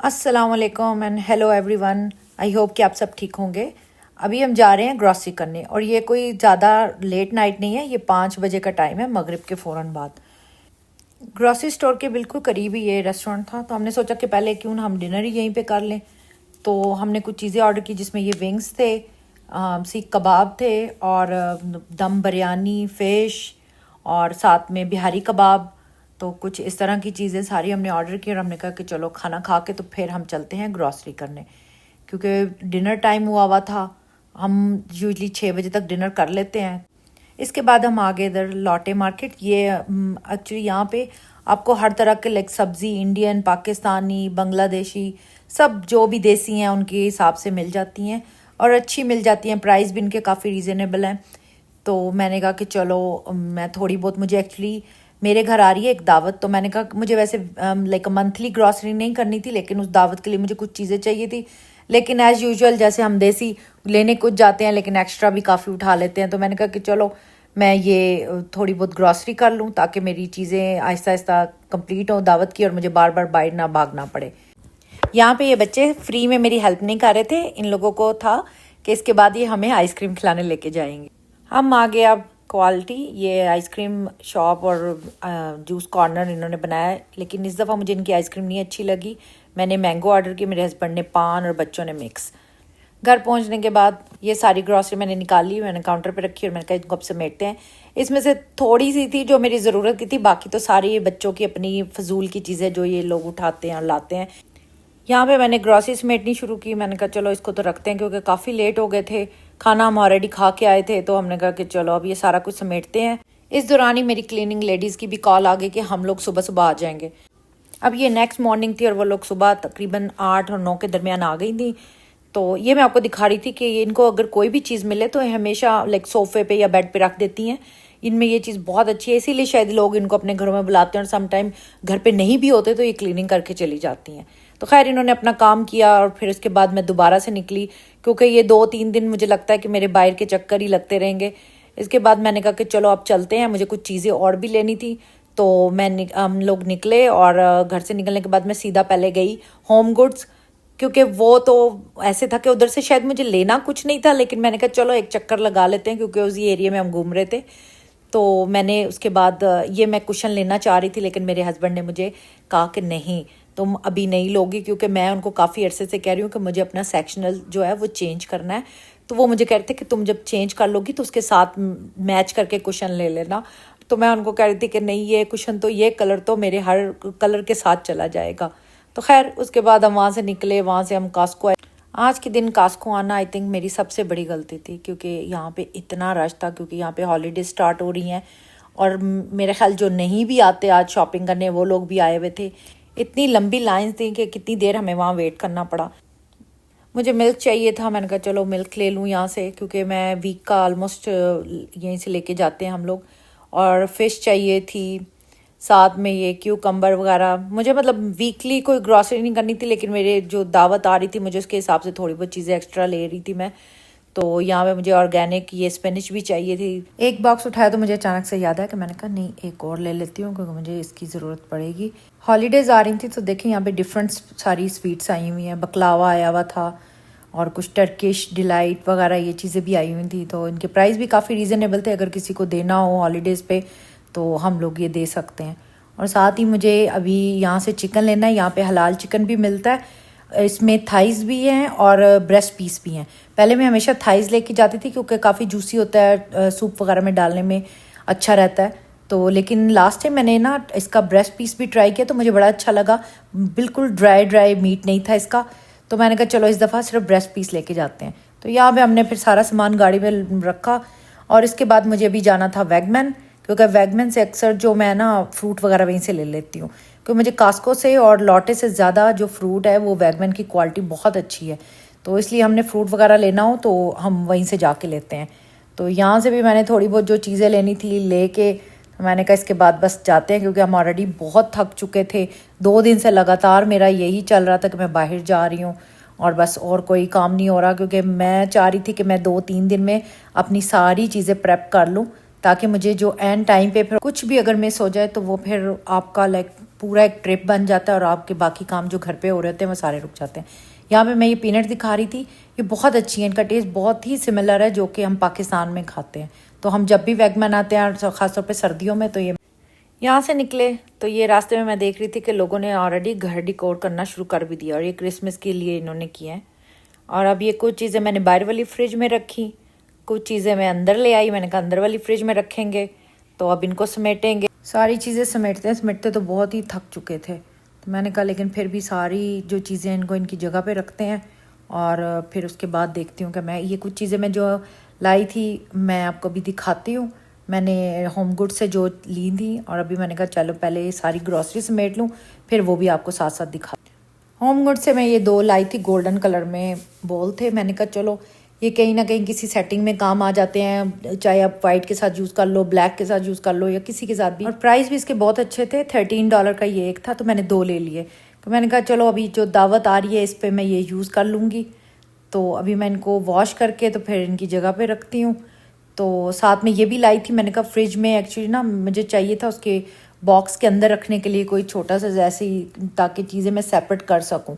अस्सलाम वालेकुम and hello everyone. I hope कि आप सब ठीक होंगे। अभी हम जा रहे हैं ग्रॉसरी करने और ये कोई ज़्यादा लेट नाइट नहीं है, ये 5 बजे का टाइम है, मगरिब के फ़ौरन बाद। ग्रॉसरी स्टोर के बिल्कुल करीब ही ये रेस्टोरेंट था, तो हमने सोचा कि पहले क्यों ना हम डिनर ही यहीं पे कर लें। तो हमने कुछ चीज़ें ऑर्डर की जिसमें ये विंग्स थे, सीख कबाब थे और दम बिरयानी, फ़िश और साथ में बिहारी कबाब। तो कुछ इस तरह की चीज़ें सारी हमने ऑर्डर की और हमने कहा कि चलो खाना खा के तो फिर हम चलते हैं ग्रॉसरी करने, क्योंकि डिनर टाइम हुआ था। हम यूजली 6 बजे तक डिनर कर लेते हैं। इसके बाद हम आ गए इधर लॉटे मार्केट। ये एक्चुअली यहाँ पे आपको हर तरह के लाइक सब्ज़ी, इंडियन, पाकिस्तानी, बांग्लादेशी, सब जो भी देसी हैं उनके हिसाब से मिल जाती हैं और अच्छी मिल जाती हैं। प्राइस भी इनके काफ़ी रीज़नेबल हैं। तो मैंने कहा कि चलो मैं थोड़ी बहुत, मुझे एक्चुअली मेरे घर आ रही है एक दावत, तो मैंने कहा मुझे वैसे लाइक मंथली ग्रॉसरी नहीं करनी थी, लेकिन उस दावत के लिए मुझे कुछ चीज़ें चाहिए थी। लेकिन एज़ यूजुअल जैसे हम देसी लेने कुछ जाते हैं लेकिन एक्स्ट्रा भी काफ़ी उठा लेते हैं, तो मैंने कहा कि चलो मैं ये थोड़ी बहुत ग्रॉसरी कर लूँ ताकि मेरी चीज़ें आहिस्ता आहिस्ता कंप्लीट हों दावत की और मुझे बार बार बाहर ना भागना पड़े। यहाँ पे ये बच्चे फ्री में मेरी हेल्प नहीं कर रहे थे। इन लोगों को था कि इसके बाद ये हमें आइसक्रीम खिलाने लेके जाएंगे। हम आ गए अब क्वालिटी, ये आइसक्रीम शॉप और जूस कॉर्नर इन्होंने बनाया है, लेकिन इस दफ़ा मुझे इनकी आइसक्रीम नहीं अच्छी लगी। मैंने मैंगो ऑर्डर की, मेरे हस्बैंड ने पान और बच्चों ने मिक्स। घर पहुंचने के बाद ये सारी ग्रॉसरी मैंने निकाली, मैंने काउंटर पे रखी और मैंने कहा इनको अब समेटते हैं। इसमें से थोड़ी सी थी जो मेरी ज़रूरत की थी, बाकी तो सारी ये बच्चों की अपनी फजूल की चीज़ें जो ये लोग उठाते हैं और लाते हैं। यहाँ पे मैंने ग्रॉसरी समेटनी शुरू की। मैंने कहा चलो इसको तो रखते हैं क्योंकि काफ़ी लेट हो गए थे, खाना हम ऑलरेडी खा के आए थे। तो हमने कहा कि चलो अब ये सारा कुछ समेटते हैं। इस दौरान ही मेरी क्लीनिंग लेडीज़ की भी कॉल आ गई कि हम लोग सुबह सुबह आ जाएंगे। अब ये नेक्स्ट मॉर्निंग थी और वो लोग सुबह तकरीबन 8 और 9 के दरमियान आ गई थी। तो ये मैं आपको दिखा रही थी कि इनको अगर कोई भी चीज़ मिले तो हमेशा लाइक सोफ़े पे या बेड पे रख देती हैं। इनमें ये चीज़ बहुत अच्छी है, इसीलिए शायद लोग इनको अपने घरों में बुलाते हैं और समटाइम घर पे नहीं भी होते तो ये क्लीनिंग करके चली जाती हैं। तो खैर इन्होंने अपना काम किया और फिर उसके बाद मैं दोबारा से निकली, क्योंकि ये 2-3 दिन मुझे लगता है कि मेरे बाहर के चक्कर ही लगते रहेंगे। इसके बाद मैंने कहा कि चलो अब चलते हैं, मुझे कुछ चीज़ें और भी लेनी थी। तो हम लोग निकले और घर से निकलने के बाद मैं सीधा पहले गई होम गुड्स, क्योंकि वो तो ऐसे था कि उधर से शायद मुझे लेना कुछ नहीं था, लेकिन मैंने कहा चलो एक चक्कर लगा लेते हैं क्योंकि उसी एरिया में हम घूम रहे थे। तो मैंने उसके बाद ये मैं कुशन लेना चाह रही थी, लेकिन मेरे हस्बैंड ने मुझे कहा कि नहीं तुम अभी नहीं लोगी, क्योंकि मैं उनको काफ़ी अरसे से कह रही हूँ कि मुझे अपना सेक्शनल जो है वो चेंज करना है। तो वो मुझे कह रहे थे कि तुम जब चेंज कर लोगी तो उसके साथ मैच करके कुशन ले लेना। तो मैं उनको कह रही थी कि नहीं, ये कुशन तो ये कलर तो मेरे हर कलर के साथ चला जाएगा। तो खैर उसके बाद हम वहाँ से निकले, वहाँ से हम कास्को आए। आज के दिन कास्को आना आई थिंक मेरी सबसे बड़ी गलती थी, क्योंकि यहाँ पे इतना रश था, क्योंकि यहाँ पे हॉलीडे स्टार्ट हो रही हैं और मेरे ख्याल जो नहीं भी आते आज शॉपिंग करने वो लोग भी आए हुए थे। इतनी लंबी लाइन थी कि कितनी देर हमें वहाँ वेट करना पड़ा। मुझे मिल्क चाहिए था, मैंने कहा चलो मिल्क ले लूँ यहाँ से, क्योंकि मैं वीक का ऑलमोस्ट यहीं से लेके जाते हैं हम लोग। और फ़िश चाहिए थी, साथ में ये क्यूकम्बर वगैरह। मुझे मतलब वीकली कोई ग्रॉसरी नहीं करनी थी, लेकिन मेरे जो दावत आ रही थी मुझे उसके हिसाब से थोड़ी बहुत चीज़ें एक्स्ट्रा ले रही थी मैं। तो यहाँ पे मुझे ऑर्गेनिक ये स्पिनच भी चाहिए थी। एक बॉक्स उठाया तो मुझे अचानक से याद आया कि मैंने कहा नहीं एक और ले लेती हूँ क्योंकि मुझे इसकी ज़रूरत पड़ेगी। हॉलीडेज़ आ रही थी तो देखिए यहाँ पे डिफरेंट सारी स्वीट्स आई हुई हैं। बकलावा आया हुआ था और कुछ टर्किश डिलाइट वगैरह ये चीज़ें भी आई हुई थी। तो इनके प्राइस भी काफ़ी रीज़नेबल थे, अगर किसी को देना हो हॉलीडेज़ पे तो हम लोग ये दे सकते हैं। और साथ ही मुझे अभी यहाँ से चिकन लेना है। यहाँ पे हलाल चिकन भी मिलता है, इसमें थाइज़ भी हैं और ब्रेस्ट पीस भी हैं। पहले मैं हमेशा थाइज़ लेके जाती थी क्योंकि काफ़ी जूसी होता है, सूप वगैरह में डालने में अच्छा रहता है। तो लेकिन लास्ट टाइम मैंने ना इसका ब्रेस्ट पीस भी ट्राई किया तो मुझे बड़ा अच्छा लगा। बिल्कुल ड्राई मीट नहीं था इसका, तो मैंने कहा चलो इस दफ़ा सिर्फ ब्रेस्ट पीस लेके जाते हैं। तो यहाँ पे हमने फिर सारा सामान गाड़ी में रखा और इसके बाद मुझे अभी जाना था वैगमैन, क्योंकि वैगमैन से अक्सर जो मैं ना फ्रूट वगैरह वहीं से ले लेती हूँ, क्योंकि मुझे कास्को से और लॉटे से ज़्यादा जो फ्रूट है वो वैगमैन की क्वालिटी बहुत अच्छी है। तो इसलिए हमने फ्रूट वगैरह लेना हो तो हम वहीं से जाके लेते हैं। तो यहाँ से भी मैंने थोड़ी बहुत जो चीज़ें लेनी थी लेके मैंने कहा इसके बाद बस जाते हैं, क्योंकि हम ऑलरेडी बहुत थक चुके थे। 2 दिन से लगातार मेरा यही चल रहा था कि मैं बाहर जा रही हूँ और बस और कोई काम नहीं हो रहा, क्योंकि मैं चाह रही थी कि मैं 2-3 दिन में अपनी सारी चीज़ें प्रेप कर लूँ ताकि मुझे जो एंड टाइम पे फिर कुछ भी अगर मिस हो जाए तो वो फिर आपका लाइक पूरा एक ट्रिप बन जाता है और आपके बाकी काम जो घर पे हो रहे होते हैं वो सारे रुक जाते हैं। यहाँ पे मैं ये पीनट दिखा रही थी, ये बहुत अच्छी है, इनका टेस्ट बहुत ही सिमिलर है जो कि हम पाकिस्तान में खाते हैं। तो हम जब भी वेग बनाते हैं और ख़ासतौर पे सर्दियों में, तो ये यहाँ से निकले तो ये रास्ते में मैं देख रही थी कि लोगों ने ऑलरेडी घर डिकोर करना शुरू कर भी दिया और ये क्रिसमस के लिए इन्होंने किया है। और अब ये कुछ चीज़ें मैंने बाहर वाली फ्रिज में रखी, कुछ चीज़ें मैं अंदर ले आई, मैंने कहा अंदर वाली फ्रिज में रखेंगे। तो अब इनको समेटेंगे, सारी चीज़ें समेटते तो बहुत ही थक चुके थे, तो मैंने कहा लेकिन फिर भी सारी जो चीज़ें इनको इनकी जगह पे रखते हैं और फिर उसके बाद देखती हूँ कि मैं ये कुछ चीज़ें मैं जो लाई थी मैं आपको अभी दिखाती हूँ। मैंने होम गुड से जो ली थी और अभी मैंने कहा चलो पहले ये सारी ग्रॉसरी समेट लूँ, फिर वो भी आपको साथ साथ दिखा। होम गुड से मैं ये 2 लाई थी, गोल्डन कलर में बोल थे। मैंने कहा चलो ये कहीं ना कहीं किसी सेटिंग में काम आ जाते हैं, चाहे आप वाइट के साथ यूज़ कर लो, ब्लैक के साथ यूज़ कर लो या किसी के साथ भी। और प्राइस भी इसके बहुत अच्छे थे, $13 का ये एक था, तो मैंने 2 ले लिए। तो मैंने कहा चलो अभी जो दावत आ रही है इस पर मैं ये यूज़ कर लूँगी। तो अभी मैं इनको वॉश करके तो फिर इनकी जगह पे रखती हूँ। तो साथ में ये भी लाई थी, मैंने कहा फ्रिज में एक्चुअली ना मुझे चाहिए था उसके बॉक्स के अंदर रखने के लिए कोई छोटा सा जैसे ही, ताकि चीज़ें मैं सेपरेट कर सकूँ।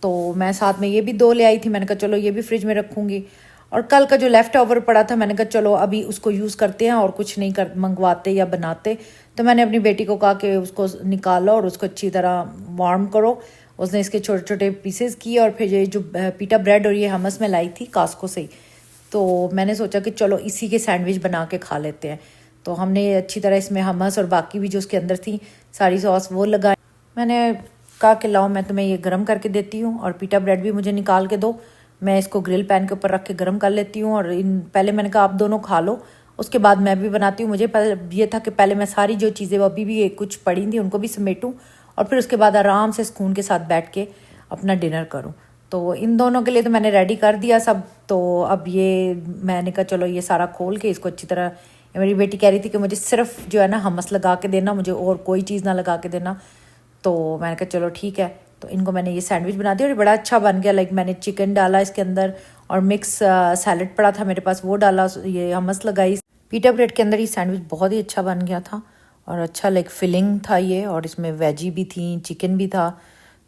तो मैं साथ में ये भी 2 ले आई थी, मैंने कहा चलो ये भी फ्रिज में रखूँगी। और कल का जो लेफ़्ट ओवर पड़ा था मैंने कहा चलो अभी उसको यूज़ करते हैं और कुछ नहीं कर मंगवाते या बनाते। तो मैंने अपनी बेटी को कहा कि उसको निकालो और उसको अच्छी तरह वार्म करो। उसने इसके छोटे छोटे पीसेस किए और फिर ये जो पीटा ब्रेड और ये हमस में लाई थी कास्को से ही, तो मैंने सोचा कि चलो इसी के सैंडविच बना के खा लेते हैं। तो हमने अच्छी तरह इसमें हमस और बाकी भी जो उसके अंदर थी सारी सॉस वो लगाई। मैंने कहा कि लाओ मैं तुम्हें ये गर्म करके देती हूँ और पीटा ब्रेड भी मुझे निकाल के दो, मैं इसको ग्रिल पैन के ऊपर रख के गर्म कर लेती हूँ। और पहले मैंने कहा आप दोनों खा लो, उसके बाद मैं भी बनाती हूँ। मुझे पहले ये था कि पहले मैं सारी जो चीज़ें अभी भी कुछ पड़ी थी उनको भी समेटूँ और फिर उसके बाद आराम से सुकून के साथ बैठ के अपना डिनर करूँ। तो इन दोनों के लिए तो मैंने रेडी कर दिया सब। तो अब ये मैंने कहा चलो ये सारा खोल के इसको अच्छी तरह, मेरी बेटी कह रही थी कि मुझे सिर्फ जो है ना हमस लगा के देना, मुझे और कोई चीज़ ना लगा के देना। तो मैंने कहा चलो ठीक है। तो इनको मैंने ये सैंडविच बना दिया और ये बड़ा अच्छा बन गया। लाइक मैंने चिकन डाला इसके अंदर और मिक्स सैलड पड़ा था मेरे पास, वो डाला, ये हमस लगाई। पीटा ब्रेड के अंदर ये सैंडविच बहुत ही अच्छा बन गया था और अच्छा लाइक फिलिंग था ये, और इसमें वेजी भी थी, चिकन भी था।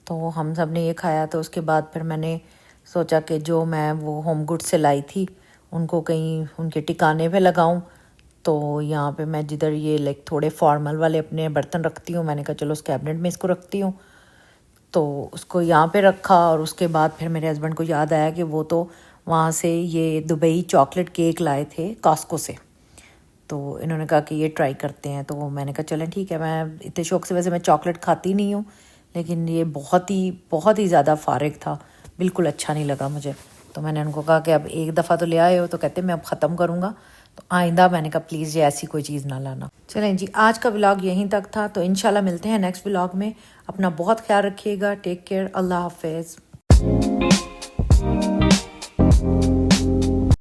तो हम सब ने ये खाया। तो उसके बाद फिर मैंने सोचा कि जो मैं वो होम गुड से लाई थी उनको कहीं उनके टिकाने पे लगाऊं। तो यहाँ पे मैं जिधर ये लाइक थोड़े फॉर्मल वाले अपने बर्तन रखती हूँ, मैंने कहा चलो उस कैबिनेट में इसको रखती हूँ। तो उसको यहाँ पे रखा और उसके बाद फिर मेरे हस्बैंड को याद आया कि वो तो वहाँ से ये दुबई चॉकलेट केक लाए थे कास्को से। तो इन्होंने कहा कि ये ट्राई करते हैं। तो मैंने कहा चलें ठीक है। मैं इतने शौक से, वैसे मैं चॉकलेट खाती नहीं हूँ, लेकिन ये बहुत ही ज़्यादा फारिग था, बिल्कुल अच्छा नहीं लगा मुझे। तो मैंने उनको कहा कि अब एक दफ़ा तो ले आए हो, तो कहते मैं अब ख़त्म करूँगा, तो आइंदा मैंने कहा प्लीज़ ये ऐसी कोई चीज़ ना लाना। चलें जी, आज का व्लॉग यहीं तक था। तो इंशाल्लाह मिलते हैं नेक्स्ट व्लॉग में। अपना बहुत ख्याल रखिएगा, टेक केयर, अल्लाह हाफिज़।